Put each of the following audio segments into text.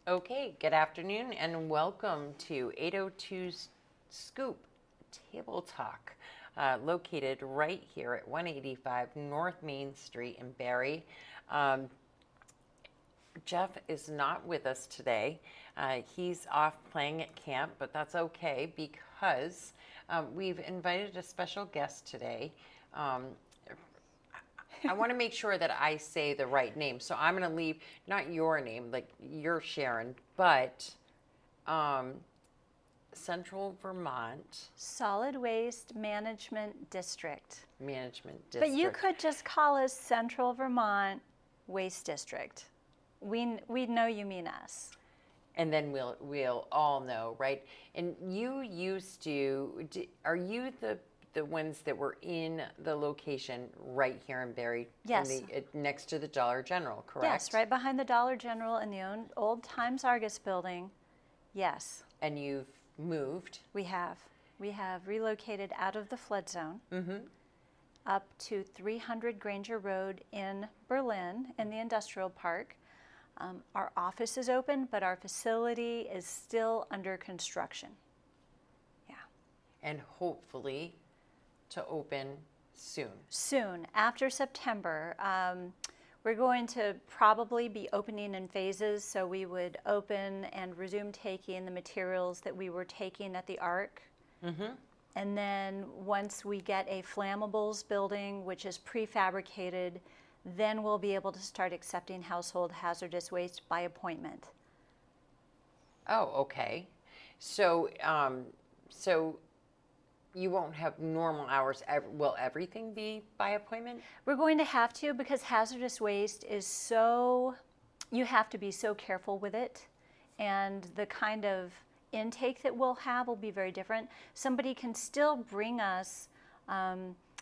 Okay, good afternoon and welcome to 802 Scoop Table Talk, located right here at 185 North Main Street in Barrie. Jeff is not with us today. He's off playing at camp, but that's okay because we've invited a special guest today. I want to make sure that I say the right name. So I'm going to leave, not your name, like you're Sharon, but Central Vermont Solid Waste Management District. Management District. But you could just call us Central Vermont Waste District. We know you mean us. And then we'll all know, right? And you used to, are you the ones that were in the location right here in Barrie? Yes. Next to the Dollar General, correct? Yes, right behind the Dollar General in the old Times Argus building. Yes. And you've moved? We have. We have relocated out of the flood zone up to 300 Granger Road in Berlin in the industrial park. Our office is open, but our facility is still under construction. Yeah. And hopefully to open soon. Soon, after September. We're going to probably be opening in phases, so we would open and resume taking the materials that we were taking at the ARC. And then once we get a flammables building, which is prefabricated, then we'll be able to start accepting household hazardous waste by appointment. Oh, okay. So, so you won't have normal hours. Will everything be by appointment? We're going to have to, because hazardous waste is so, you have to be so careful with it. And the kind of intake that we'll have will be very different. Somebody can still bring us,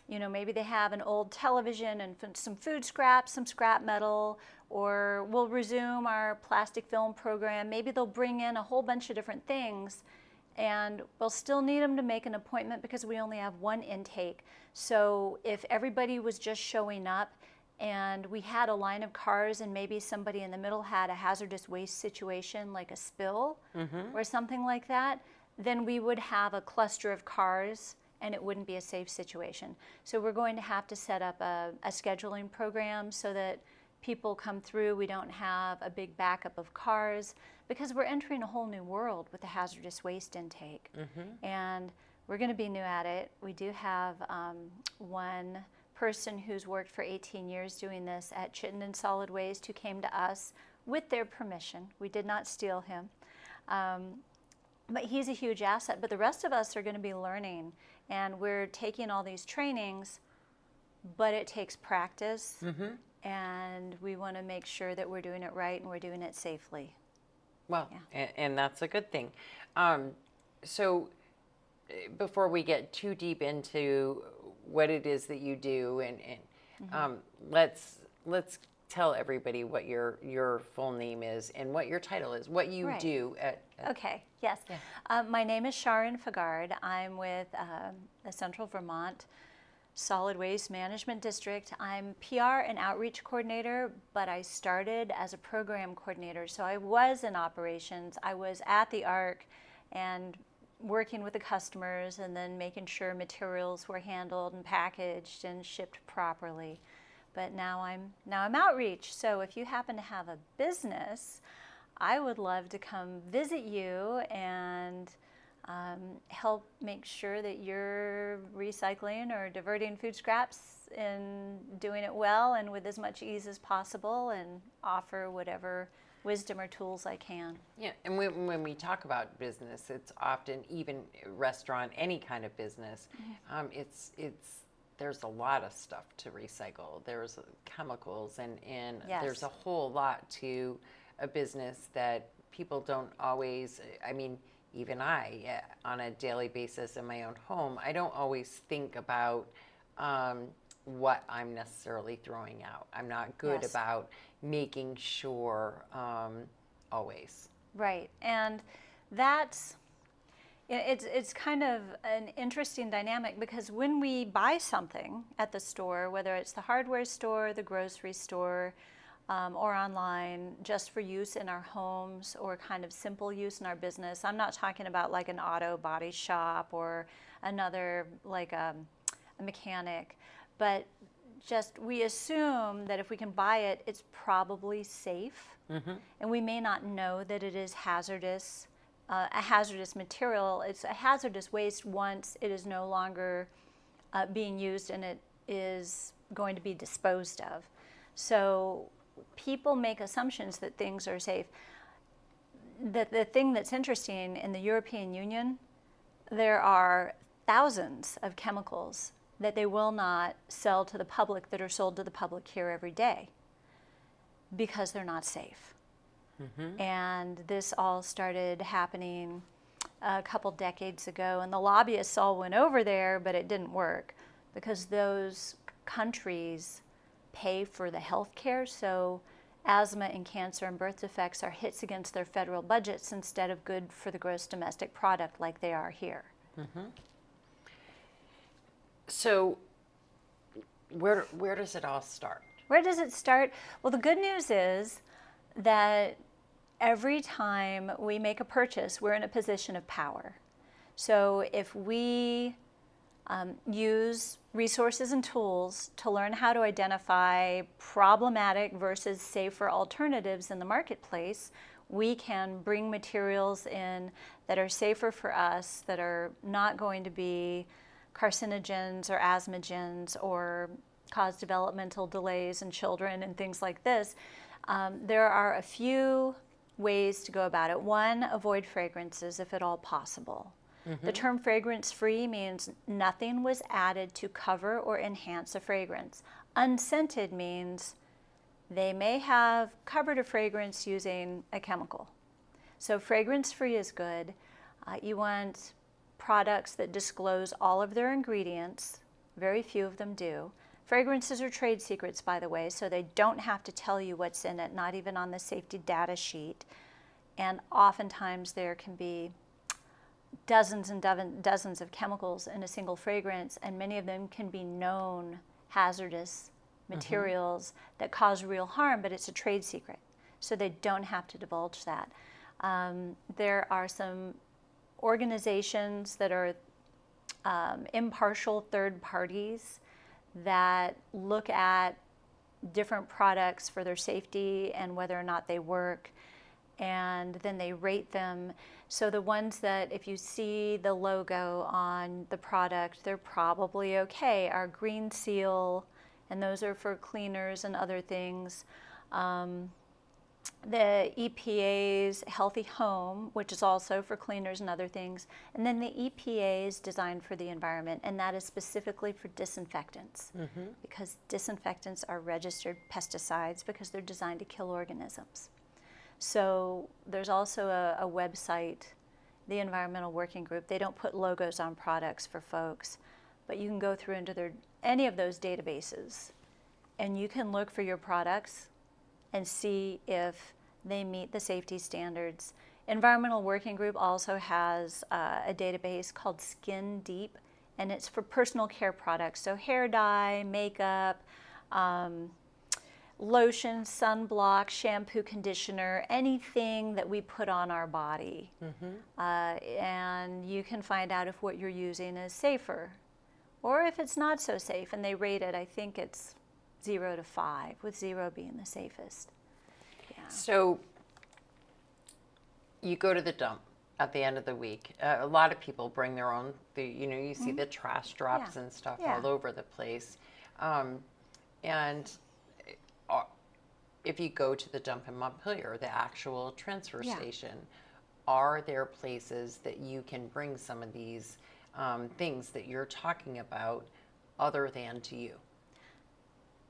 maybe they have an old television and some food scraps, some scrap metal, or we'll resume our plastic film program. Maybe they'll bring in a whole bunch of different things, and we'll still need them to make an appointment because we only have one intake. So if everybody was just showing up and we had a line of cars and maybe somebody in the middle had a hazardous waste situation like a spill or something like that, then we would have a cluster of cars and it wouldn't be a safe situation. So we're going to have to set up a scheduling program so that people come through. We don't have a big backup of cars because we're entering a whole new world with the hazardous waste intake. And we're going to be new at it. We do have one person who's worked for 18 years doing this at Chittenden Solid Waste who came to us with their permission. We did not steal him. But he's a huge asset. But the rest of us are going to be learning, and we're taking all these trainings, but it takes practice, and we want to make sure that we're doing it right and we're doing it safely. Well, yeah. and that's a good thing. So before we get too deep into what it is that you do, and let's tell everybody what your full name is and what your title is, what you do at Okay, yes. Yeah. My name is Sharon Fagard. I'm with the Central Vermont Solid Waste Management District. I'm PR and outreach coordinator, but I started as a program coordinator. So I was in operations. I was at the ARC and working with the customers and then making sure materials were handled and packaged and shipped properly. But now I'm outreach. So if you happen to have a business, I would love to come visit you and help make sure that you're recycling or diverting food scraps and doing it well and with as much ease as possible, and offer whatever wisdom or tools I can. Yeah, and when we talk about business, it's often, even restaurant, any kind of business, it's there's a lot of stuff to recycle. There's chemicals and Yes. There's a whole lot to a business that people don't always, I mean, even I, on a daily basis in my own home, I don't always think about what I'm necessarily throwing out. I'm not good Yes. about making sure always. Right, and that's, It's kind of an interesting dynamic because when we buy something at the store, whether it's the hardware store, the grocery store, or online, just for use in our homes or kind of simple use in our business. I'm not talking about like an auto body shop or another like a mechanic, but just we assume that if we can buy it, it's probably safe, and we may not know that it is hazardous. A hazardous material. It's a hazardous waste once it is no longer being used and it is going to be disposed of. So people make assumptions that things are safe. The thing that's interesting in the European Union, there are thousands of chemicals that they will not sell to the public that are sold to the public here every day because they're not safe. And this all started happening a couple decades ago, and the lobbyists all went over there, but it didn't work because those countries pay for the health care, so asthma and cancer and birth defects are hits against their federal budgets instead of good for the gross domestic product like they are here. So where does it all start? Where does it start? Well, the good news is that every time we make a purchase, we're in a position of power. So if we use resources and tools to learn how to identify problematic versus safer alternatives in the marketplace, we can bring materials in that are safer for us, that are not going to be carcinogens or asthmagens or cause developmental delays in children and things like this. There are a few ways to go about it. One, avoid fragrances if at all possible. The term fragrance-free means nothing was added to cover or enhance a fragrance. Unscented means they may have covered a fragrance using a chemical. So fragrance-free is good. You want products that disclose all of their ingredients. Very few of them do. Fragrances are trade secrets, by the way, so they don't have to tell you what's in it, not even on the safety data sheet. And oftentimes there can be dozens and dozens of chemicals in a single fragrance, and many of them can be known hazardous materials that cause real harm, but it's a trade secret, so they don't have to divulge that. There are some organizations that are impartial third parties that look at different products for their safety and whether or not they work, and then they rate them. So the ones that if you see the logo on the product, they're probably okay, are Green Seal, and those are for cleaners and other things. The EPA's Healthy Home, which is also for cleaners and other things. And then the EPA is designed for the environment, and that is specifically for disinfectants, because disinfectants are registered pesticides because they're designed to kill organisms. So there's also a website, the Environmental Working Group. They don't put logos on products for folks, but you can go through into any of those databases, and you can look for your products and see if they meet the safety standards. Environmental Working Group also has a database called Skin Deep, and it's for personal care products, so hair dye, makeup, lotion, sunblock, shampoo, conditioner, anything that we put on our body. And you can find out if what you're using is safer or if it's not so safe, and they rate it, I think it's 0 to 5, with 0 being the safest. Yeah. So you go to the dump at the end of the week. A lot of people bring their own, you see the trash drops and stuff all over the place. And if you go to the dump in Montpelier, the actual transfer station, are there places that you can bring some of these things that you're talking about other than to you?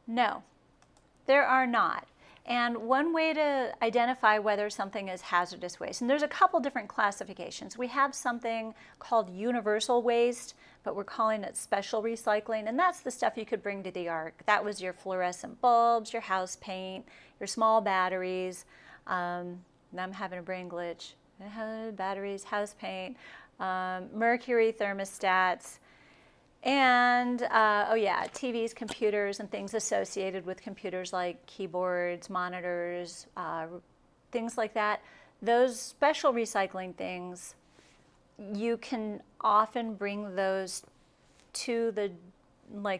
No, there are not. And one way to identify whether something is hazardous waste, and there's a couple different classifications. We have something called universal waste, but we're calling it special recycling, and that's the stuff you could bring to the ARC. That was your fluorescent bulbs, your house paint, your small batteries. Now I'm having a brain glitch. Batteries, house paint, mercury thermostats, and TVs, computers, and things associated with computers like keyboards, monitors, things like that. Those special recycling things, you can often bring those to the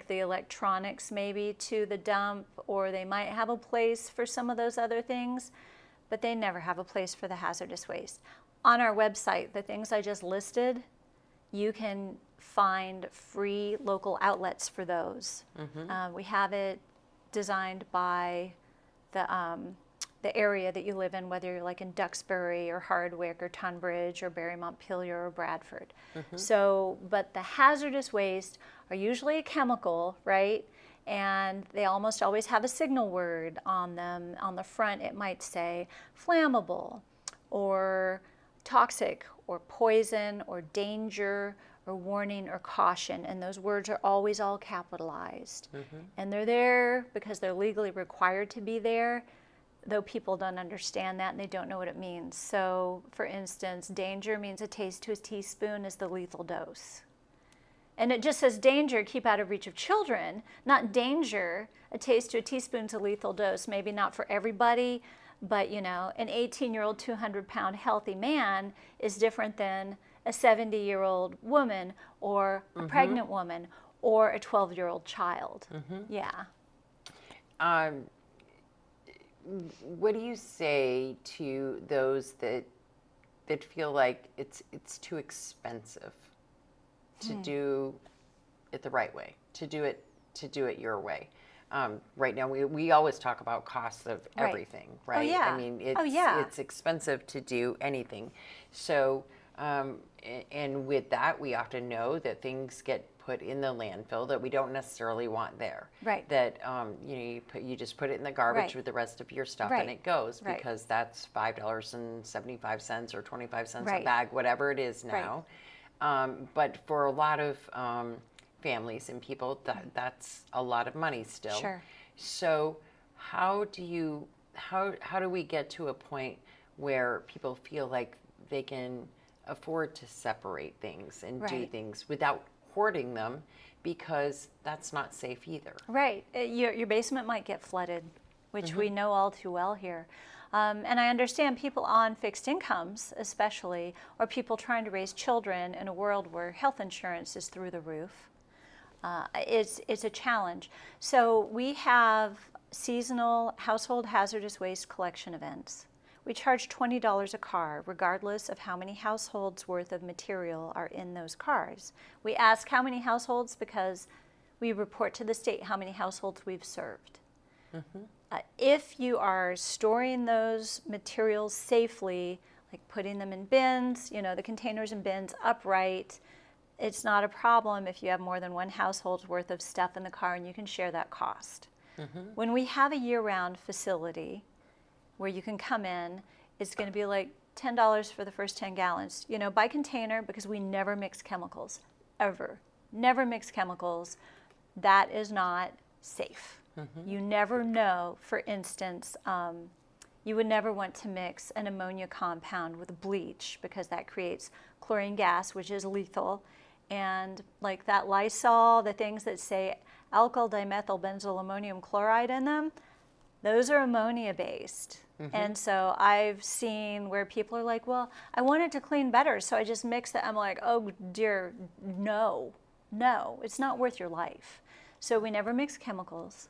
electronics maybe to the dump, or they might have a place for some of those other things, but they never have a place for the hazardous waste. On our website, the things I just listed, you can find free local outlets for those. We have it designed by the area that you live in, whether you're like in Duxbury or Hardwick or Tunbridge or Barry Montpelier or Bradford. So, but the hazardous waste are usually a chemical, right? And they almost always have a signal word on them. On the front, it might say flammable or toxic or poison or danger or warning or caution. And those words are always all capitalized. And they're there because they're legally required to be there, though people don't understand that and they don't know what it means. So, for instance, danger means a taste to a teaspoon is the lethal dose. And it just says danger, keep out of reach of children, not danger, a taste to a teaspoon is a lethal dose. Maybe not for everybody, but an 18-year-old, 200-pound healthy man is different than a 70-year-old woman or a pregnant woman or a 12-year-old child. Yeah. What do you say to those that feel like it's too expensive to do it the right way, to do it your way? Right now, we always talk about costs of everything, right? Oh, yeah. I mean, it's expensive to do anything. So, and with that, we often know that things get put in the landfill that we don't necessarily want there. Right. That you just put it in the garbage with the rest of your stuff, and it goes because that's $5.75 or 25 cents a bag, whatever it is now. But for a lot of families and people, that's a lot of money still. Sure. So how do we get to a point where people feel like they can afford to separate things and do things without hoarding them, because that's not safe either? Right. Your basement might get flooded, which we know all too well here. And I understand people on fixed incomes, especially, or people trying to raise children in a world where health insurance is through the roof. It's a challenge. So we have seasonal household hazardous waste collection events. We charge $20 a car, regardless of how many households worth of material are in those cars. We ask how many households because we report to the state how many households we've served. If you are storing those materials safely, like putting them in bins, the containers and bins upright, it's not a problem if you have more than one household's worth of stuff in the car and you can share that cost. When we have a year-round facility where you can come in, it's going to be like $10 for the first 10 gallons, by container, because we never mix chemicals, ever. Never mix chemicals. That is not safe. You never know, for instance, you would never want to mix an ammonia compound with bleach because that creates chlorine gas, which is lethal. And like that Lysol, the things that say alkyl dimethyl benzyl ammonium chloride in them, those are ammonia based. And so I've seen where people are like, well, I want it to clean better, so I just mix it. I'm like, oh dear, no, it's not worth your life. So we never mix chemicals.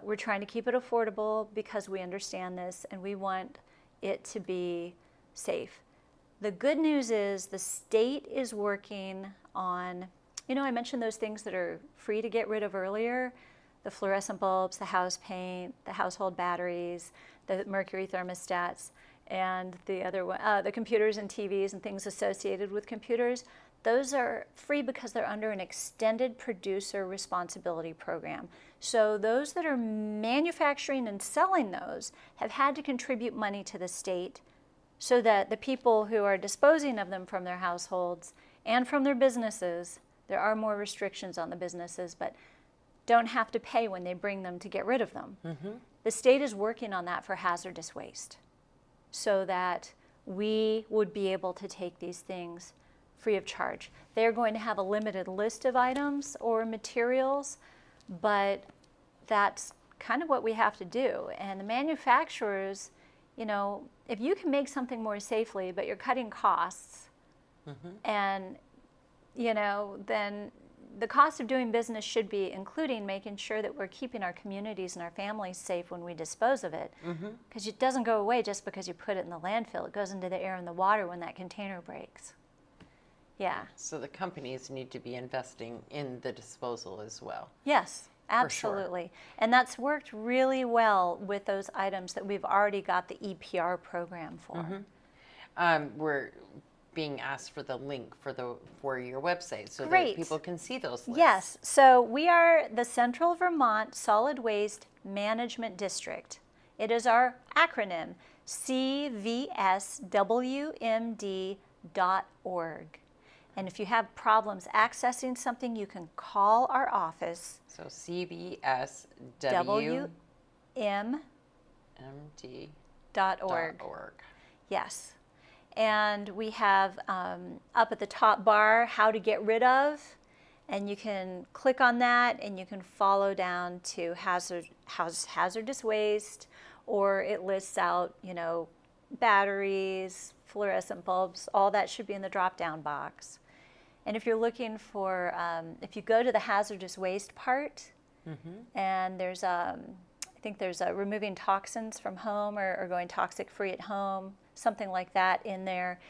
We're trying to keep it affordable because we understand this and we want it to be safe. The good news is the state is working on, I mentioned those things that are free to get rid of earlier, the fluorescent bulbs, the house paint, the household batteries, the mercury thermostats, and the other one, the computers and TVs and things associated with computers. Those are free because they're under an extended producer responsibility program. So those that are manufacturing and selling those have had to contribute money to the state so that the people who are disposing of them from their households and from their businesses, there are more restrictions on the businesses, but don't have to pay when they bring them to get rid of them. The state is working on that for hazardous waste so that we would be able to take these things free of charge. They're going to have a limited list of items or materials, but that's kind of what we have to do. And the manufacturers, you know, if you can make something more safely, but you're cutting costs, and, you know, then the cost of doing business should be including making sure that we're keeping our communities and our families safe when we dispose of it. Because it doesn't go away just because you put it in the landfill. It goes into the air and the water when that container breaks. Yeah. So the companies need to be investing in the disposal as well. Yes, absolutely. Sure. And that's worked really well with those items that we've already got the EPR program for. We're being asked for the link for your website so Great. that people can see those lists. Yes, so we are the Central Vermont Solid Waste Management District. It is our acronym, cvswmd.org. And if you have problems accessing something, you can call our office. So cvswmd.org. Yes. And we have up at the top bar how to get rid of, and you can click on that and you can follow down to hazardous waste, or it lists out, you know, batteries, fluorescent bulbs, all that should be in the drop-down box. And if you're looking for, if you go to the hazardous waste part, and there's I think there's removing toxins from home or going toxic-free at home, something like that in there,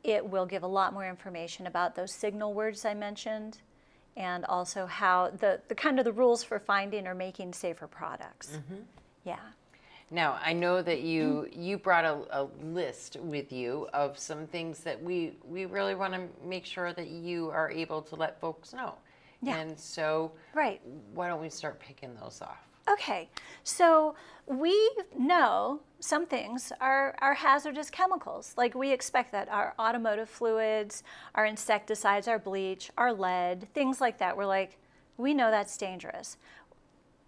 it will give a lot more information about those signal words I mentioned, and also how the kind of the rules for finding or making safer products. Yeah. Now, I know that you brought a list with you of some things that we really want to make sure that you are able to let folks know. Yeah. And so Right. why don't we start picking those off? Okay, so we know some things are hazardous chemicals. Like we expect that our automotive fluids, our insecticides, our bleach, our lead, things like that. We're like, we know that's dangerous.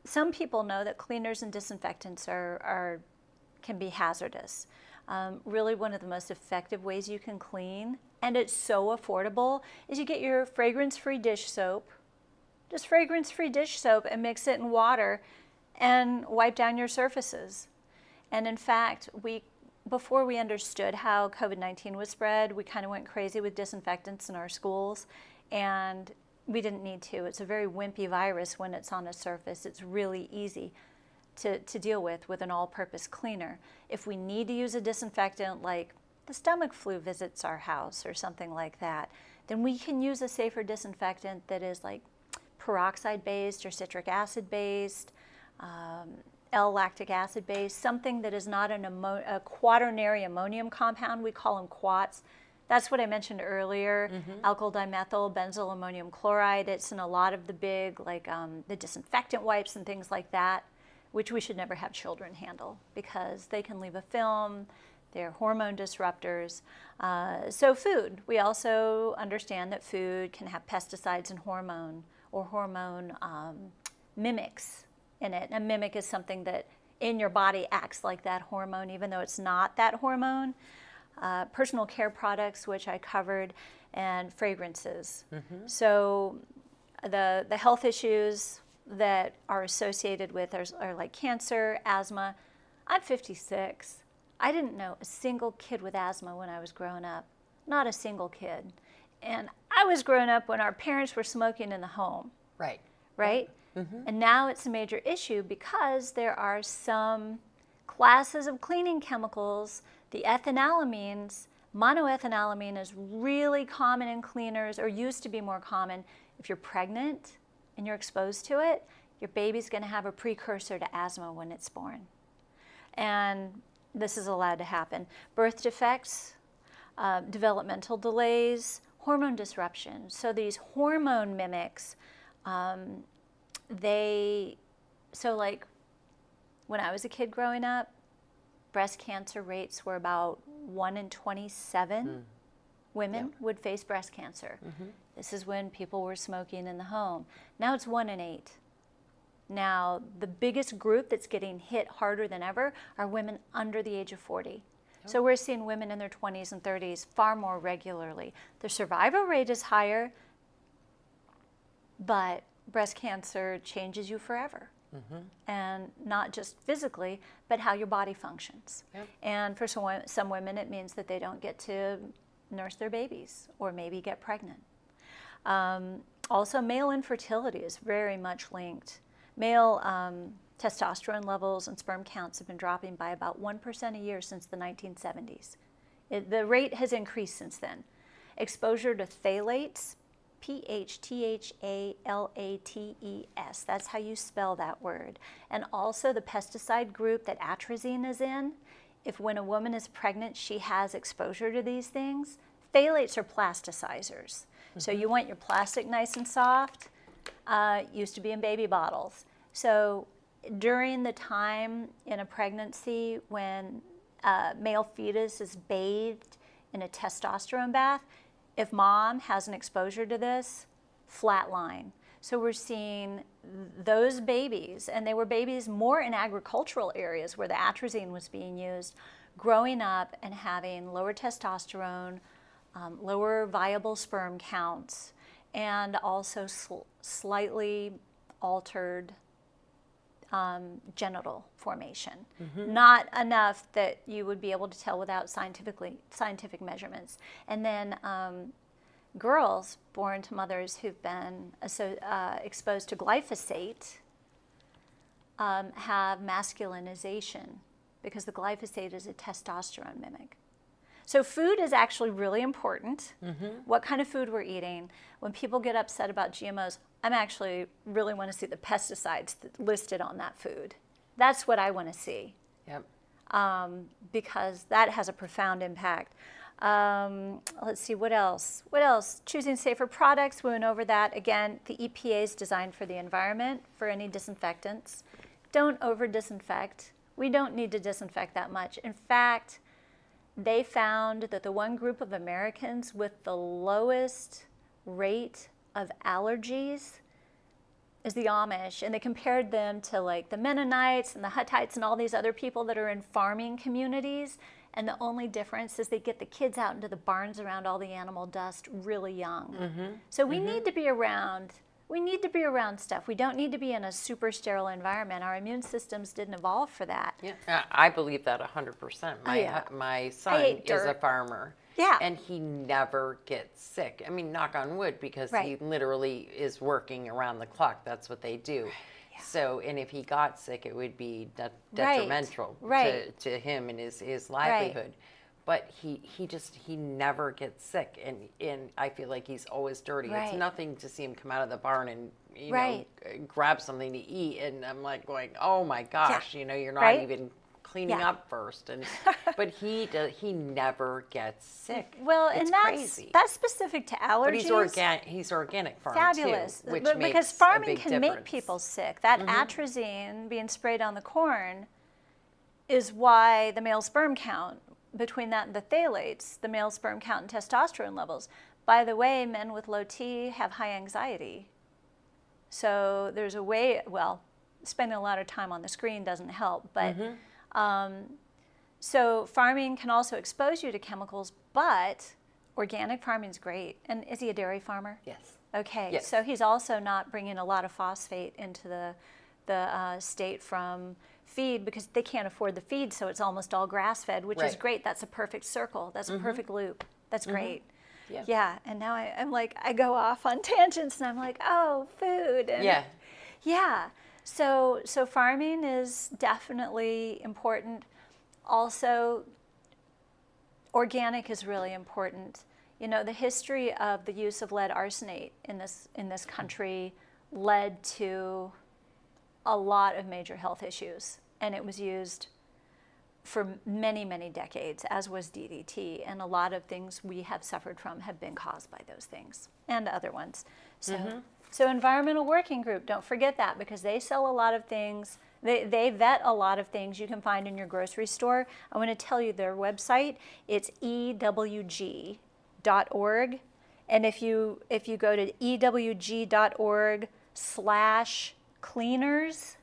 Some people know that cleaners and disinfectants can be hazardous. Really one of the most effective ways you can clean, and it's so affordable, is you get your fragrance-free dish soap, just fragrance-free dish soap, and mix it in water and wipe down your surfaces. And in fact, before we understood how COVID-19 was spread, we kind of went crazy with disinfectants in our schools, and we didn't need to. It's a very wimpy virus when it's on a surface. It's really easy to deal with an all-purpose cleaner. If we need to use a disinfectant, like the stomach flu visits our house or something like that, then we can use a safer disinfectant that is like peroxide-based or citric acid-based, L-lactic acid-based, something that is not a quaternary ammonium compound. We call them quats. That's what I mentioned earlier, alkyl dimethyl benzyl ammonium chloride. It's in a lot of the big, like the disinfectant wipes and things like that, which we should never have children handle because they can leave a film, they're hormone disruptors. So food, we also understand that food can have pesticides and hormone mimics in it. A mimic is something that in your body acts like that hormone, even though it's not that hormone. Personal care products, which I covered, and fragrances. So the health issues that are associated with are like cancer, asthma. I'm 56. I didn't know a single kid with asthma when I was growing up. Not a single kid. And I was growing up when our parents were smoking in the home. Right. Right? And now it's a major issue because there are some classes of cleaning chemicals, the ethynylamines. Monoethynylamine is really common in cleaners, or used to be more common. If you're pregnant and you're exposed to it, your baby's going to have a precursor to asthma when it's born. And this is allowed to happen. Birth defects, developmental delays, hormone disruption. So these hormone mimics, so like when I was a kid growing up, breast cancer rates were about 1 in 27 women would face breast cancer. This is when people were smoking in the home. Now it's 1 in 8. Now the biggest group that's getting hit harder than ever are women under the age of 40. So we're seeing women in their 20s and 30s far more regularly. The survival rate is higher, but breast cancer changes you forever. And not just physically, but how your body functions. Yep. And for some women, it means that they don't get to nurse their babies or maybe get pregnant. Also, male infertility is very much linked. Male testosterone levels and sperm counts have been dropping by about 1% a year since the 1970s. The rate has increased since then. Exposure to phthalates, P-H-T-H-A-L-A-T-E-S, that's how you spell that word. And also the pesticide group that atrazine is in, if when a woman is pregnant she has exposure to these things, phthalates are plasticizers. So you want your plastic nice and soft, used to be in baby bottles. So during the time in a pregnancy when a male fetus is bathed in a testosterone bath, if mom has an exposure to this, flatline. So we're seeing those babies, and they were babies more in agricultural areas where the atrazine was being used, growing up and having lower testosterone, lower viable sperm counts, and also slightly altered genital formation. Not enough that you would be able to tell without scientific measurements. And then girls born to mothers who've been exposed to glyphosate have masculinization because the glyphosate is a testosterone mimic. So food is actually really important. What kind of food we're eating. When people get upset about GMOs, I'm actually really want to see the pesticides listed on that food. That's what I want to see. Yep. Because that has a profound impact. Let's see, what else? What else? Choosing safer products, we went over that. Again, the EPA is designed for the environment, for any disinfectants. Don't over-disinfect. We don't need to disinfect that much. In fact, they found that the one group of Americans with the lowest rate of allergies is the Amish, and they compared them to like the Mennonites and the Huttites and all these other people that are in farming communities, and the only difference is they get the kids out into the barns around all the animal dust really young. So we need to be around stuff. We don't need to be in a super sterile environment. Our immune systems didn't evolve for that. Yeah, I believe that 100%. My son is a farmer. Yeah. And he never gets sick. I mean, knock on wood, because he literally is working around the clock. That's what they do. Yeah. So, and if he got sick, it would be detrimental to him and his livelihood. But he never gets sick, and I feel like he's always dirty. It's nothing to see him come out of the barn and you know grab something to eat, and I'm like going, oh my gosh, you know, you're not even cleaning up first, and but he never gets sick. Well, it's and crazy. That's specific to allergies. But he's organic farming Fabulous. too, which because makes farming a big can difference. make people sick. That atrazine being sprayed on the corn is why the male sperm count, between that and the phthalates, the male sperm count and testosterone levels. By the way, men with low T have high anxiety. So there's a way, well, spending a lot of time on the screen doesn't help, but so farming can also expose you to chemicals, but organic farming is great. And is he a dairy farmer? Yes. Okay, Yes. so he's also not bringing a lot of phosphate into the state from feed because they can't afford the feed, so it's almost all grass-fed, which is great. That's a perfect circle. That's a perfect loop. That's great. Yeah, and now I'm like, I go off on tangents, and I'm like, oh, food. And yeah. So farming is definitely important. Also, organic is really important. You know, the history of the use of lead arsenate in this country led to a lot of major health issues, and it was used for many, many decades, as was DDT, and a lot of things we have suffered from have been caused by those things and other ones. So Environmental Working Group, don't forget that, because they sell a lot of things. They vet a lot of things you can find in your grocery store. I want to tell you their website. It's ewg.org, and if you go to ewg.org/cleaners,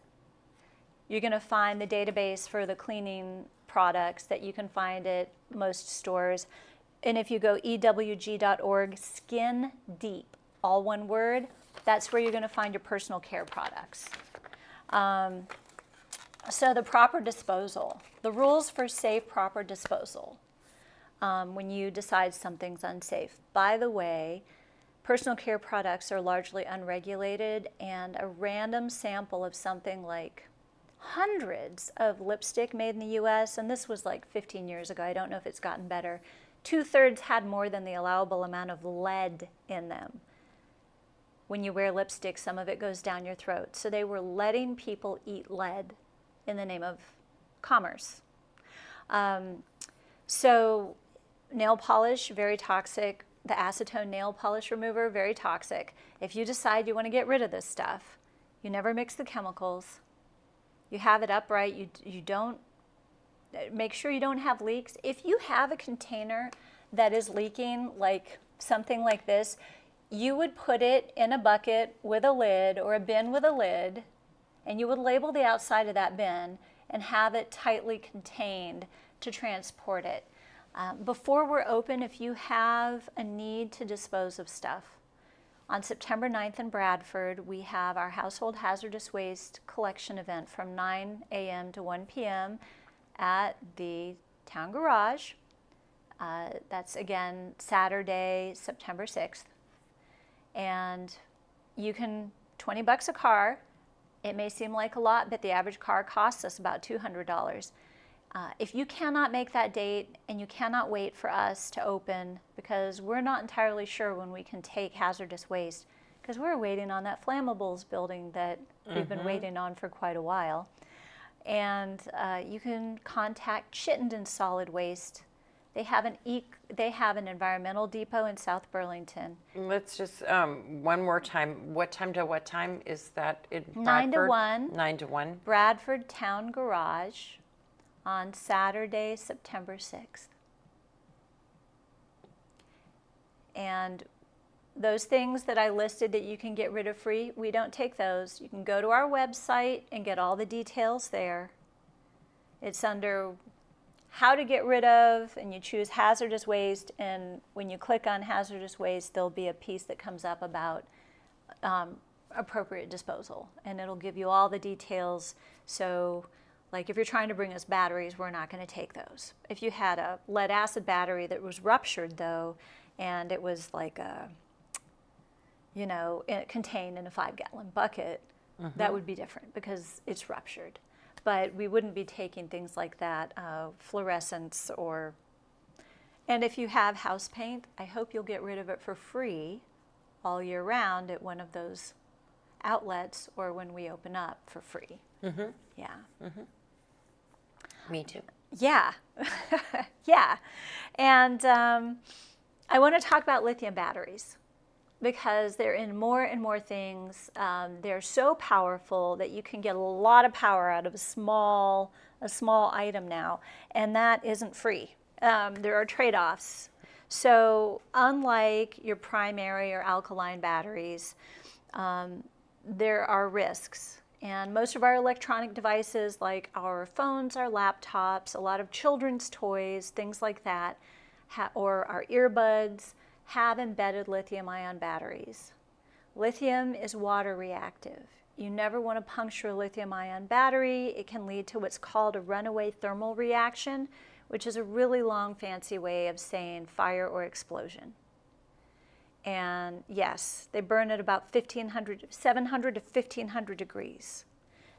you're going to find the database for the cleaning products that you can find at most stores. And if you go ewg.org, Skin Deep, all one word, that's where you're going to find your personal care products. So the proper disposal, the rules for safe, proper disposal when you decide something's unsafe. By the way, personal care products are largely unregulated, and a random sample of something like hundreds of lipstick made in the US, and this was like 15 years ago, I don't know if it's gotten better, 2/3 had more than the allowable amount of lead in them. When you wear lipstick, some of it goes down your throat. So they were letting people eat lead in the name of commerce. So nail polish, very toxic. The acetone nail polish remover, very toxic. If you decide you want to get rid of this stuff, you never mix the chemicals. You have it upright. You don't, make sure you don't have leaks. If you have a container that is leaking, like something like this, you would put it in a bucket with a lid or a bin with a lid, and you would label the outside of that bin and have it tightly contained to transport it. Before we're open, if you have a need to dispose of stuff, on September 9th in Bradford, we have our household hazardous waste collection event from 9 a.m. to 1 p.m. at the town garage. That's again Saturday, September 6th. And you can, $20 a car. It may seem like a lot, but the average car costs us about $200. If you cannot make that date and you cannot wait for us to open, because we're not entirely sure when we can take hazardous waste, because we're waiting on that flammables building that we've been waiting on for quite a while. And you can contact Chittenden Solid Waste. They have an environmental depot in South Burlington. Let's just, one more time, what time to what time is that in Bradford? 9 to 1. 9 to 1. Bradford Town Garage on Saturday, September 6th. And those things that I listed that you can get rid of free, we don't take those. You can go to our website and get all the details there. It's under how to get rid of, and you choose hazardous waste, and when you click on hazardous waste, there'll be a piece that comes up about appropriate disposal, and it'll give you all the details. So like if you're trying to bring us batteries, we're not going to take those. If you had a lead acid battery that was ruptured though, and it was like a, contained in a 5-gallon bucket, that would be different because it's ruptured. But we wouldn't be taking things like that, fluorescents or, and if you have house paint, I hope you'll get rid of it for free all year round at one of those outlets or when we open up for free. Yeah. Me too. Yeah. Yeah. And I want to talk about lithium batteries because they're in more and more things. They're so powerful that you can get a lot of power out of a small item now, and that isn't free. There are trade-offs. So unlike your primary or alkaline batteries, there are risks. And most of our electronic devices, like our phones, our laptops, a lot of children's toys, things like that, or our earbuds, have embedded lithium-ion batteries. Lithium is water reactive. You never want to puncture a lithium-ion battery. It can lead to what's called a runaway thermal reaction, which is a really long, fancy way of saying fire or explosion. And yes, they burn at about 700 to 1500 degrees.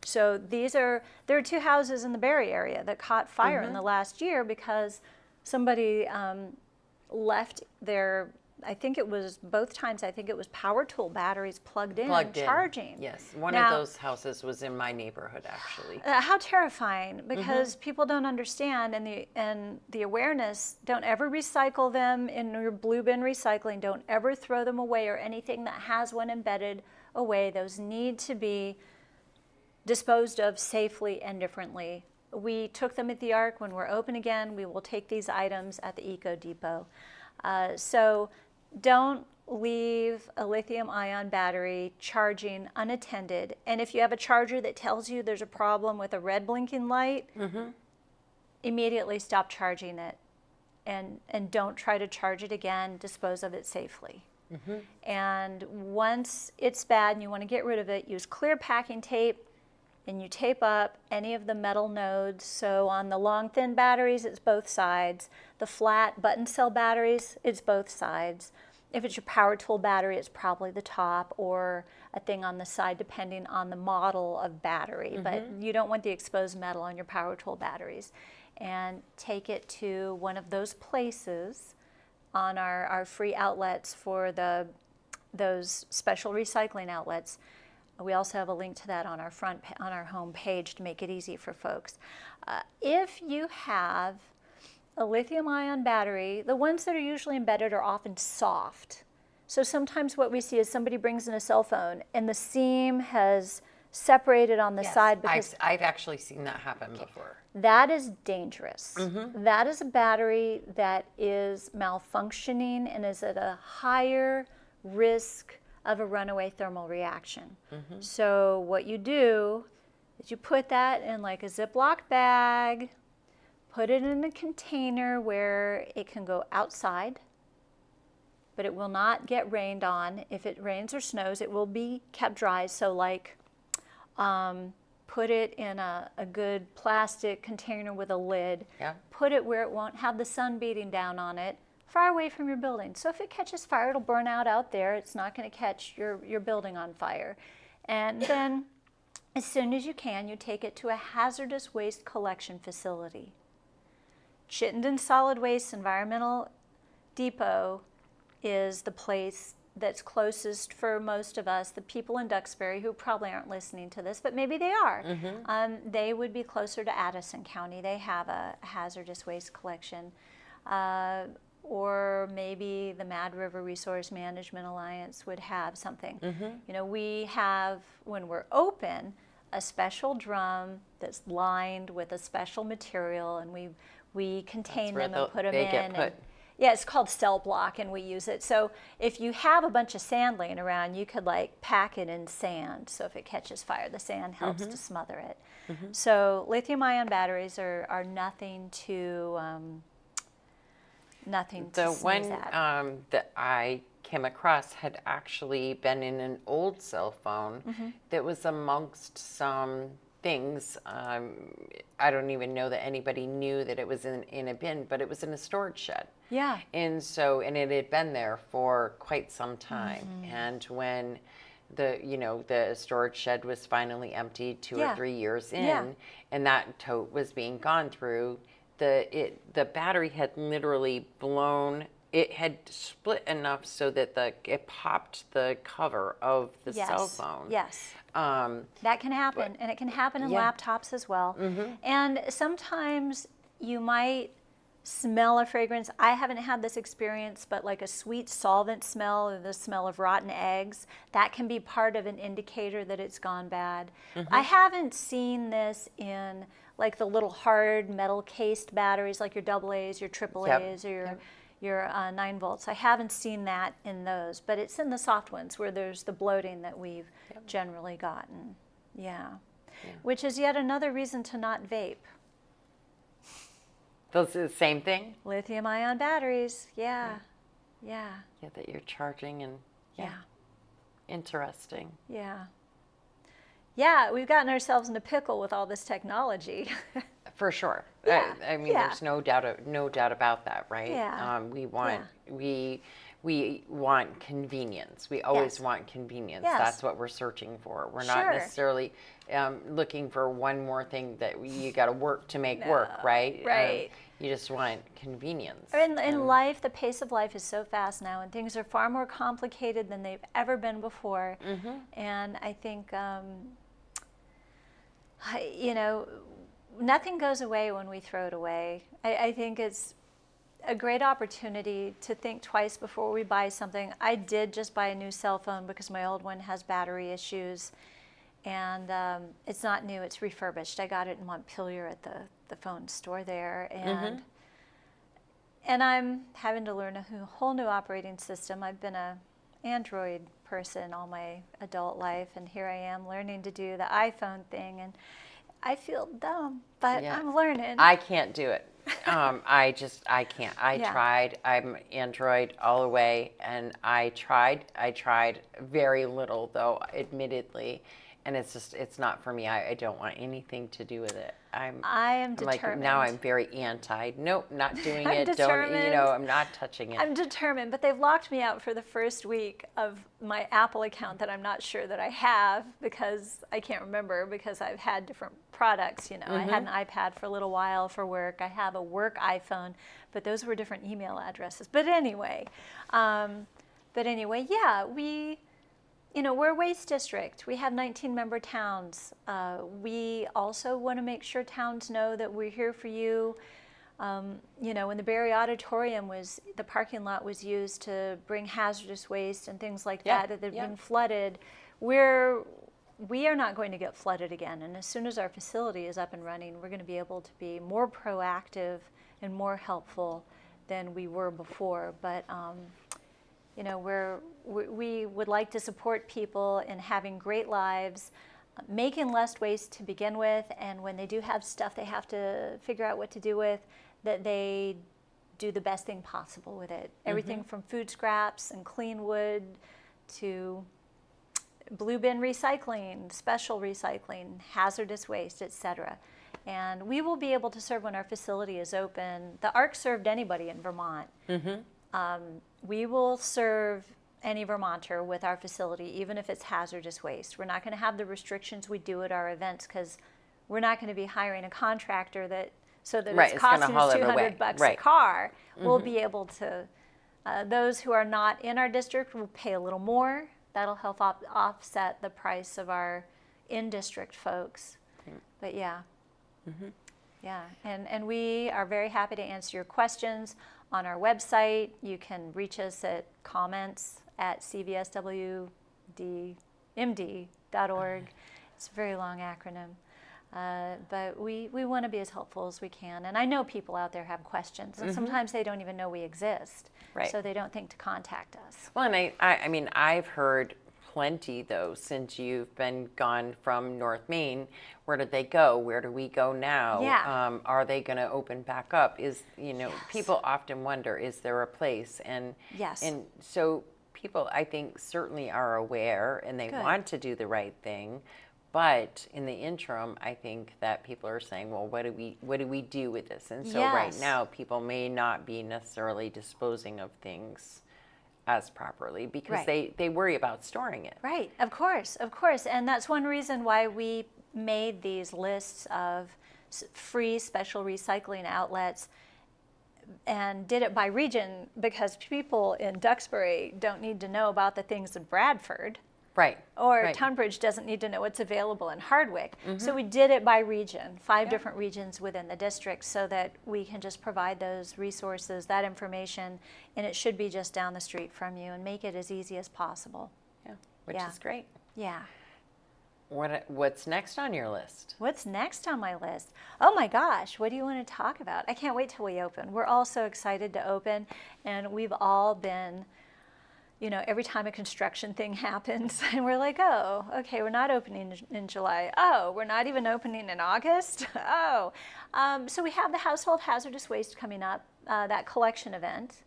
So there are 2 houses in the Barrie area that caught fire in the last year because somebody left their, I think it was both times, I think it was power tool batteries plugged in and charging. Yes, one of those houses was in my neighborhood actually. How terrifying, because people don't understand, and the awareness, don't ever recycle them in your blue bin recycling, don't ever throw them away or anything that has one embedded away. Those need to be disposed of safely and differently. We took them at the Ark. When we're open again, we will take these items at the Eco Depot. So don't leave a lithium-ion battery charging unattended. And if you have a charger that tells you there's a problem with a red blinking light, immediately stop charging it, and don't try to charge it again. Dispose of it safely. And once it's bad and you want to get rid of it, use clear packing tape, and you tape up any of the metal nodes. So on the long, thin batteries, it's both sides. The flat button cell batteries, it's both sides. If it's your power tool battery, it's probably the top or a thing on the side, depending on the model of battery. But you don't want the exposed metal on your power tool batteries. And take it to one of those places on our free outlets for those special recycling outlets. We also have a link to that on our home page to make it easy for folks. If you have a lithium-ion battery, the ones that are usually embedded are often soft. So sometimes what we see is somebody brings in a cell phone and the seam has separated on the side because I've actually seen that happen before. that is dangerous. That is a battery that is malfunctioning and is at a higher risk of a runaway thermal reaction. So what you do is you put that in like a Ziploc bag, put it in a container where it can go outside, but it will not get rained on. If it rains or snows, it will be kept dry. So like put it in a good plastic container with a lid. Put it where it won't have the sun beating down on it, far away from your building. So if it catches fire, it'll burn out there. It's not going to catch your building on fire. And then as soon as you can, you take it to a hazardous waste collection facility. Chittenden Solid Waste Environmental Depot is the place that's closest for most of us, the people in Duxbury who probably aren't listening to this, but maybe they are. They would be closer to Addison County. They have a hazardous waste collection. Or maybe the Mad River Resource Management Alliance would have something. You know, we have, when we're open, a special drum that's lined with a special material, and we contain them and put them in. Yeah, it's called cell block, and we use it. So if you have a bunch of sand laying around, you could like pack it in sand. So if it catches fire, the sand helps to smother it. So lithium-ion batteries are nothing to sneeze at. That I came across had actually been in an old cell phone that was amongst some things. I don't even know that anybody knew that it was in a bin, but it was in a storage shed. Yeah. And it had been there for quite some time. And when the storage shed was finally emptied 2 or 3 years in, and that tote was being gone through, the battery had literally blown. It had split enough so that it popped the cover of the cell phone. Yes. That can happen, and it can happen in laptops as well. And sometimes you might smell a fragrance. I haven't had this experience, but like a sweet solvent smell or the smell of rotten eggs, that can be part of an indicator that it's gone bad. I haven't seen this in like the little hard metal cased batteries like your AA's, your AAA's, or your 9 volts. I haven't seen that in those, but it's in the soft ones where there's the bloating that we've generally gotten. Which is yet another reason to not vape. Those are the same thing? Lithium-ion batteries, Yeah, that you're charging and interesting. Yeah, we've gotten ourselves in a pickle with all this technology. For sure. I mean, there's no doubt about that, right? We want convenience. We always want convenience. That's what we're searching for. We're not necessarily looking for one more thing that you got to work to make work, right? Right. You just want convenience. In life, the pace of life is so fast now, and things are far more complicated than they've ever been before. And I think, nothing goes away when we throw it away. I think it's a great opportunity to think twice before we buy something. I did just buy a new cell phone because my old one has battery issues, and it's not new, it's refurbished. I got it in Montpelier at the phone store there, and I'm having to learn a whole new operating system. I've been an Android person all my adult life, and here I am learning to do the iPhone thing, and I feel dumb, but Yeah. I'm learning. I can't do it. I can't. I Yeah. tried. I'm Android all the way, and I tried. I tried very little, though, admittedly, and it's not for me. I don't want anything to do with it. I am I'm determined. like, now I'm very anti. Nope, not doing I'm it. determined. Don't, you know, I'm not touching it. I'm determined, but they've locked me out for the first week of my Apple account that I'm not sure that I have because I can't remember because I've had different products. You know, I had an iPad for a little while for work. I have a work iPhone, but those were different email addresses. But anyway, yeah, we're a waste district. We have 19 member towns. We also want to make sure towns know that we're here for you. When the Barry Auditorium the parking lot was used to bring hazardous waste and things like that had been flooded, we are not going to get flooded again. And as soon as our facility is up and running, we're going to be able to be more proactive and more helpful than we were before. But we would like to support people in having great lives, making less waste to begin with, and when they do have stuff they have to figure out what to do with, that they do the best thing possible with it. Everything from food scraps and clean wood to blue bin recycling, special recycling, hazardous waste, etc. And we will be able to serve when our facility is open. The ARC served anybody in Vermont. We will serve any Vermonter with our facility, even if it's hazardous waste. We're not going to have the restrictions we do at our events because we're not going to be hiring a contractor so that it's costing us $200 a car. We'll be able to, those who are not in our district will pay a little more. That'll help offset the price of our in-district folks. But yeah. Yeah, and we are very happy to answer your questions on our website. You can reach us at comments@cvswdmd.org. It's a very long acronym. But we want to be as helpful as we can. And I know people out there have questions, and sometimes they don't even know we exist. Right. So they don't think to contact us. Well, and I mean, I've heard plenty, though, since you've been gone from North Main. Where did they go? Where do we go now? Yeah. Are they going to open back up? People often wonder, is there a place? And Yes. And so people, I think, certainly are aware, and they want to do the right thing. But in the interim, I think that people are saying, well, what do we do with this? And so right now, people may not be necessarily disposing of things as properly because they worry about storing it. Right, of course. And that's one reason why we made these lists of free special recycling outlets and did it by region, because people in Duxbury don't need to know about the things in Bradford. Right. Or Tunbridge doesn't need to know what's available in Hardwick. So we did it by region, 5 different regions within the district, so that we can just provide those resources, that information, and it should be just down the street from you and make it as easy as possible. Yeah, which is great. Yeah. What's next on your list? What's next on my list? Oh my gosh, what do you want to talk about? I can't wait till we open. We're all so excited to open, and we've all been, every time a construction thing happens, and we're like, oh, okay, we're not opening in July. Oh, we're not even opening in August? Oh. So we have the household hazardous waste coming up, that collection event.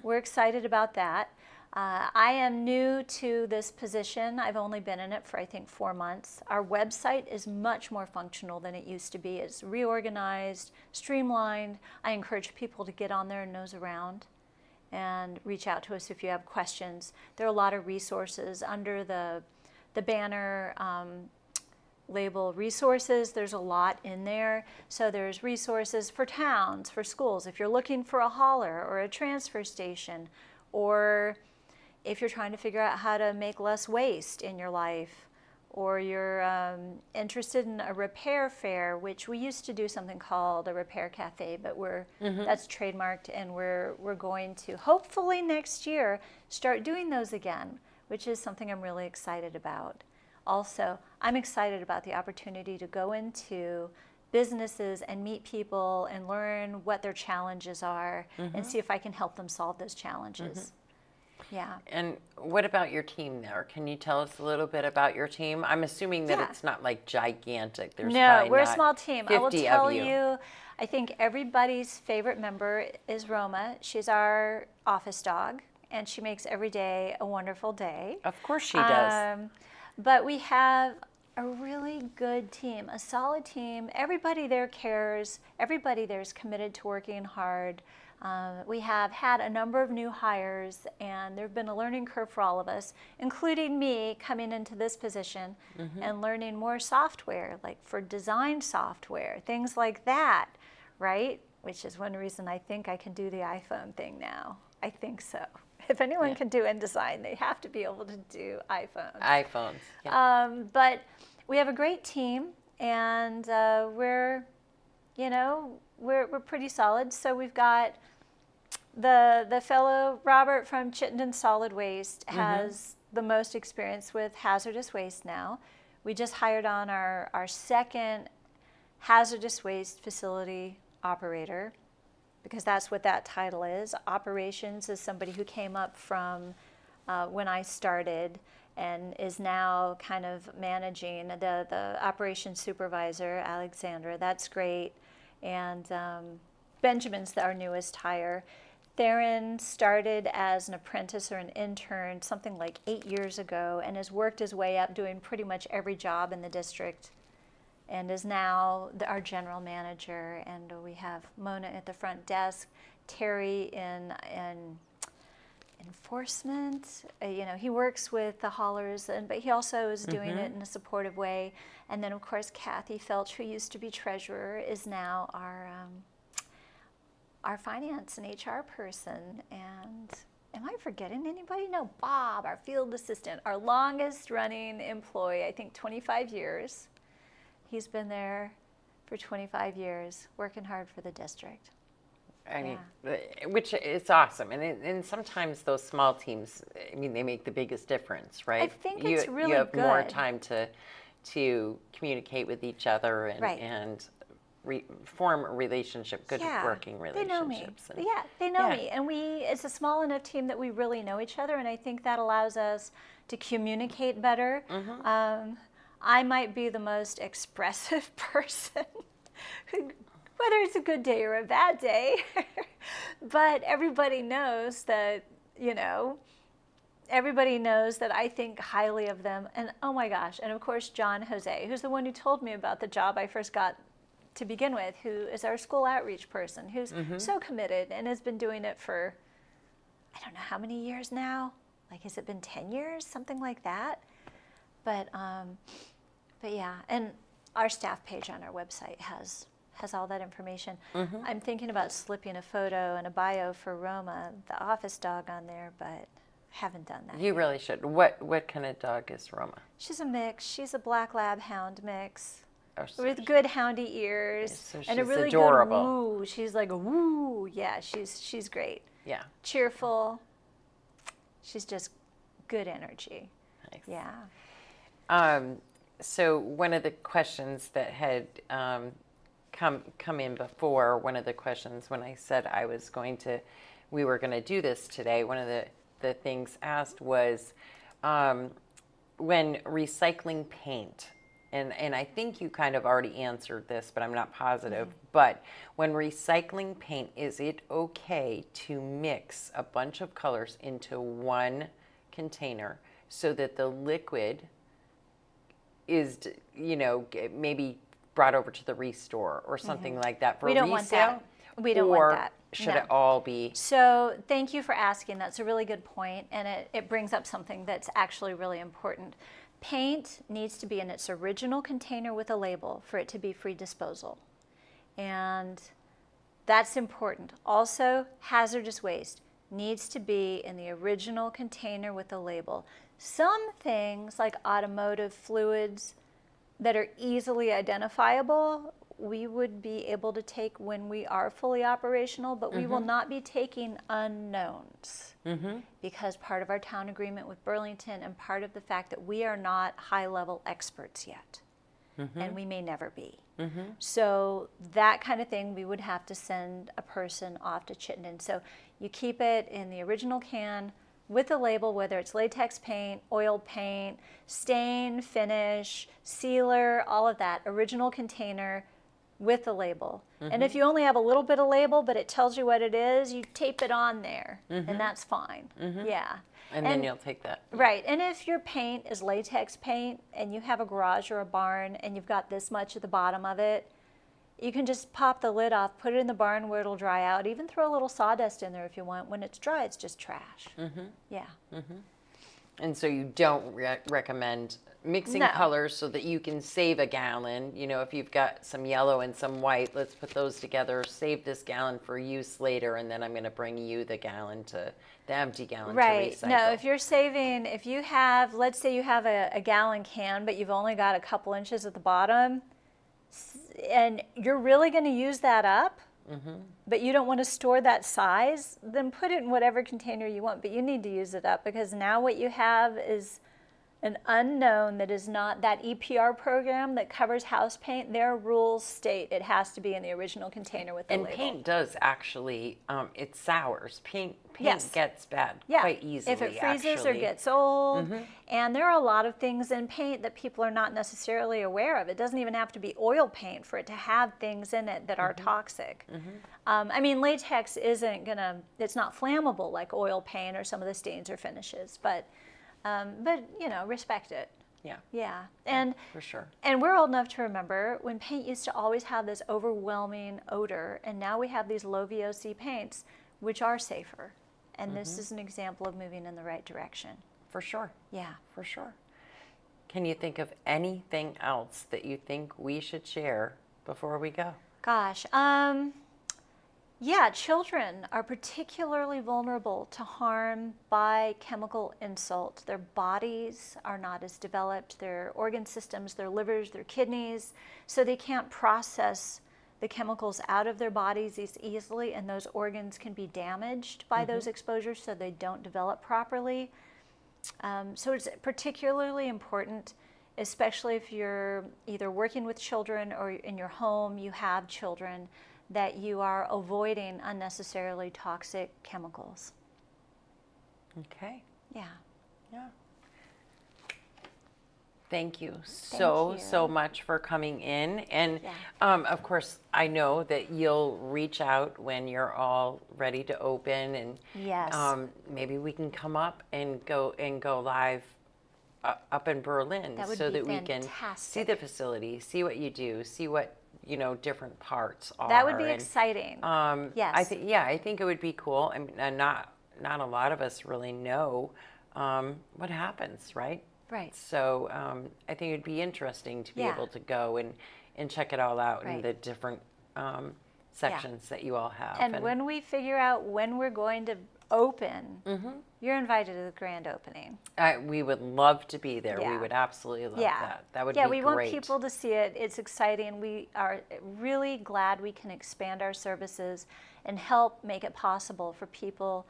We're excited about that. I am new to this position. I've only been in it for, I think, 4 months. Our website is much more functional than it used to be. It's reorganized, streamlined. I encourage people to get on there and nose around and reach out to us if you have questions. There are a lot of resources under the banner label resources. There's a lot in there. So there's resources for towns, for schools. If you're looking for a hauler or a transfer station, or if you're trying to figure out how to make less waste in your life, or you're interested in a repair fair, which we used to do something called a repair cafe, but that's trademarked, and we're going to hopefully next year start doing those again, which is something I'm really excited about. Also, I'm excited about the opportunity to go into businesses and meet people and learn what their challenges are and see if I can help them solve those challenges. Yeah. And what about your team there? Can you tell us a little bit about your team? I'm assuming that it's not like gigantic. There's No, probably we're a not small team. I will 50 tell of you. I think everybody's favorite member is Roma. She's our office dog, and she makes every day a wonderful day. Of course she does. But we have a really good team, a solid team. Everybody there cares. Everybody there is committed to working hard. We have had a number of new hires, and there have been a learning curve for all of us, including me coming into this position and learning more software, like for design software, things like that, right? Which is one reason I think I can do the iPhone thing now. I think so. If anyone can do InDesign, they have to be able to do iPhones. iPhones. Yeah. But we have a great team, and we're pretty solid. So we've got the fellow Robert from Chittenden Solid Waste has the most experience with hazardous waste now. We just hired on our second hazardous waste facility operator, because that's what that title is. Operations is somebody who came up from when I started and is now kind of managing the operations supervisor, Alexandra. That's great. And Benjamin's our newest hire. Theron started as an apprentice or an intern something like 8 years ago and has worked his way up doing pretty much every job in the district and is now our general manager. And we have Mona at the front desk, Terry in enforcement. He works with the haulers, but he also is doing it in a supportive way. And then, of course, Kathy Felch, who used to be treasurer, is now our finance and HR person. And am I forgetting anybody? No, Bob, our field assistant, our longest running employee, I think 25 years. He's been there for 25 years, working hard for the district. I mean, which is awesome. And sometimes those small teams, I mean, they make the biggest difference, right? I think it's really good. You have more time to communicate with each other and form a relationship, good working relationships. They know me. They know me. And it's a small enough team that we really know each other, and I think that allows us to communicate better. I might be the most expressive person, whether it's a good day or a bad day, but everybody knows that, everybody knows that I think highly of them. And oh my gosh, and of course, John Jose, who's the one who told me about the job I first got to begin with, who is our school outreach person, who's so committed and has been doing it for, I don't know how many years now. Like, has it been 10 years? Something like that. But yeah, and our staff page on our website has all that information. I'm thinking about slipping a photo and a bio for Roma, the office dog, on there, but haven't done that. You really should. What kind of dog is Roma? She's a mix. She's a black lab hound mix. So with good houndy ears so and a really adorable. Good woo. She's like a woo. Yeah, she's great. Yeah. Cheerful. She's just good energy. Nice. Yeah. So one of the questions that had come in before, one of the questions when I said we were going to do this today, one of the things asked was when recycling paint. And I think you kind of already answered this, but I'm not positive. But when recycling paint, is it okay to mix a bunch of colors into one container so that the liquid is, maybe brought over to the restore or something like that for resale? We don't want that. We don't want that. Should it all be? So thank you for asking. That's a really good point, and it brings up something that's actually really important. Paint needs to be in its original container with a label for it to be free disposal. And that's important. Also, hazardous waste needs to be in the original container with a label. Some things like automotive fluids that are easily identifiable, we would be able to take when we are fully operational, but we will not be taking unknowns because part of our town agreement with Burlington and part of the fact that we are not high-level experts yet, and we may never be. So that kind of thing, we would have to send a person off to Chittenden. So you keep it in the original can with the label, whether it's latex paint, oil paint, stain, finish, sealer, all of that, original container with the label. And if you only have a little bit of label, but it tells you what it is, you tape it on there, and that's fine. Yeah. And then you'll take that. Right. And if your paint is latex paint and you have a garage or a barn and you've got this much at the bottom of it, you can just pop the lid off, put it in the barn where it'll dry out, even throw a little sawdust in there if you want. When it's dry, it's just trash. Yeah. And so you don't recommend mixing No. colors so that you can save a gallon. You know, if you've got some yellow and some white, let's put those together, save this gallon for use later, and then I'm going to bring you the empty gallon to recycle. No, if you're saving, if you have, let's say you have a gallon can, but you've only got a couple inches at the bottom, and you're really going to use that up, but you don't want to store that size, then put it in whatever container you want, but you need to use it up, because now what you have is an unknown that is not that EPR program that covers house paint. Their rules state it has to be in the original container with the label. And paint does actually, it sours. Paint Yes. gets bad Yeah, quite easily, if it freezes or actually. gets old. And there are a lot of things in paint that people are not necessarily aware of. It doesn't even have to be oil paint for it to have things in it that are toxic. I mean, latex isn't gonna, it's not flammable like oil paint or some of the stains or finishes, but you know, respect it. Yeah, Yeah, and for sure. and we're old enough to remember when paint used to always have this overwhelming odor, and now we have these low VOC paints, which are safer. And this is an example of moving in the right direction. For sure. Yeah. For sure. Can you think of anything else that you think we should share before we go? Gosh, yeah, children are particularly vulnerable to harm by chemical insult. Their bodies are not as developed, their organ systems, their livers, their kidneys, so they can't process the chemicals out of their bodies as easily, and those organs can be damaged by those exposures, so they don't develop properly. So it's particularly important, especially if you're either working with children or in your home you have children, that you are avoiding unnecessarily toxic chemicals. Okay. Yeah. Yeah. Thank you so much for coming in. And of course, I know that you'll reach out when you're all ready to open, and Yes. Maybe we can come up and go live up in Berlin, That would so be that we can see fantastic. the facility, see what you do, see what, you know, different parts are. That would be and, exciting. Yes. I think it would be cool. I mean, and not a lot of us really know what happens, right? Right. So I think it'd be interesting to be Yeah. able to go and check it all out in Right. the different sections that you all have. And when we figure out when we're going to open, you're invited to the grand opening. we would love to be there. We Yeah. would absolutely love Yeah. that. That would Yeah, be we great. want people to see it. It's exciting. We are really glad we can expand our services and help make it possible for people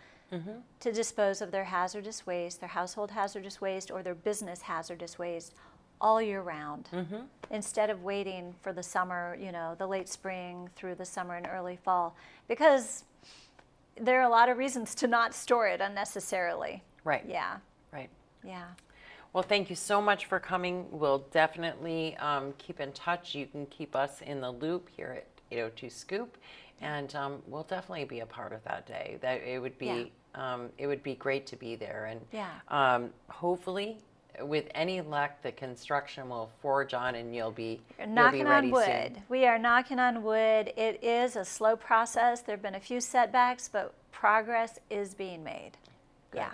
to dispose of their hazardous waste, their household hazardous waste, or their business hazardous waste all year round, instead of waiting for the summer, you know, the late spring through the summer and early fall, because there are a lot of reasons to not store it unnecessarily. Right. Yeah. Right. Yeah. Well, thank you so much for coming. We'll definitely keep in touch. You can keep us in the loop here at 802 Scoop, and we'll definitely be a part of that day. That it would be great to be there, and hopefully, with any luck, the construction will forge on, and you'll be Knocking ready on wood. soon. We are knocking on wood. It is a slow process. There have been a few setbacks, but progress is being made. Good. Yeah.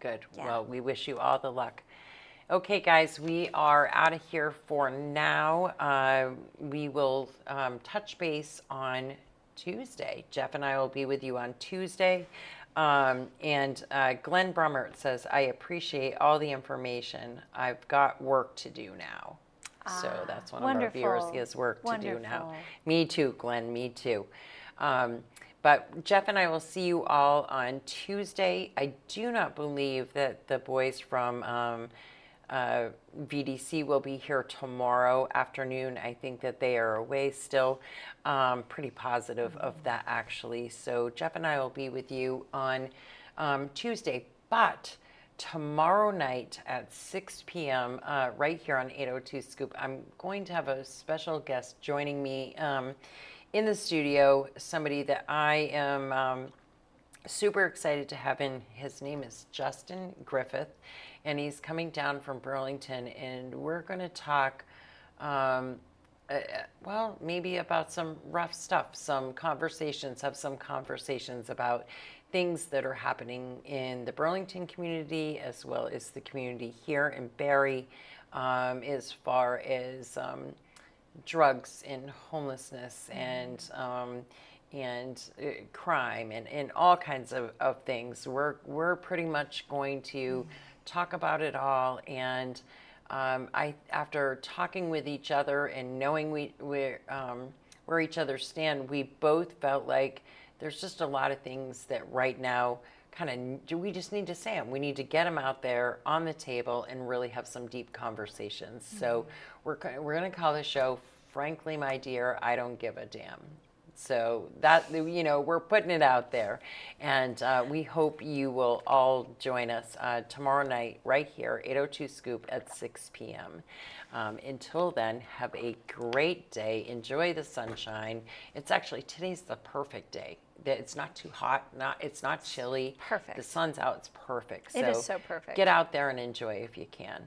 Good. Yeah. Well, we wish you all the luck. Okay, guys, we are out of here for now. We will touch base on Tuesday. Jeff and I will be with you on Tuesday. And Glenn Brummert says, I appreciate all the information. I've got work to do now. So that's one of our viewers. He has work to do now. Me too, Glenn, me too. But Jeff and I will see you all on Tuesday. I do not believe that the boys from VDC will be here tomorrow afternoon. I think that they are away still. Pretty positive of that, actually. So Jeff and I will be with you on Tuesday. But tomorrow night at 6 p.m., right here on 802 Scoop, I'm going to have a special guest joining me in the studio, somebody that I am super excited to have in. His name is Justin Griffith, and he's coming down from Burlington, and we're going to talk well, maybe about some rough stuff, have some conversations about things that are happening in the Burlington community as well as the community here in Barrie, as far as drugs and homelessness and crime and all kinds of things. We're pretty much going to talk about it all, and after talking with each other and knowing where each other stand, we both felt like there's just a lot of things that right now we just need to say them. We need to get them out there on the table and really have some deep conversations. So we're going to call the show, Frankly, My Dear, I Don't Give a Damn. So that, we're putting it out there, and we hope you will all join us tomorrow night right here, 802 Scoop at 6 p.m. Until then, have a great day. Enjoy the sunshine. Today's the perfect day. It's not too hot. It's not chilly. Perfect. The sun's out. It's perfect. It is so perfect. Get out there and enjoy if you can.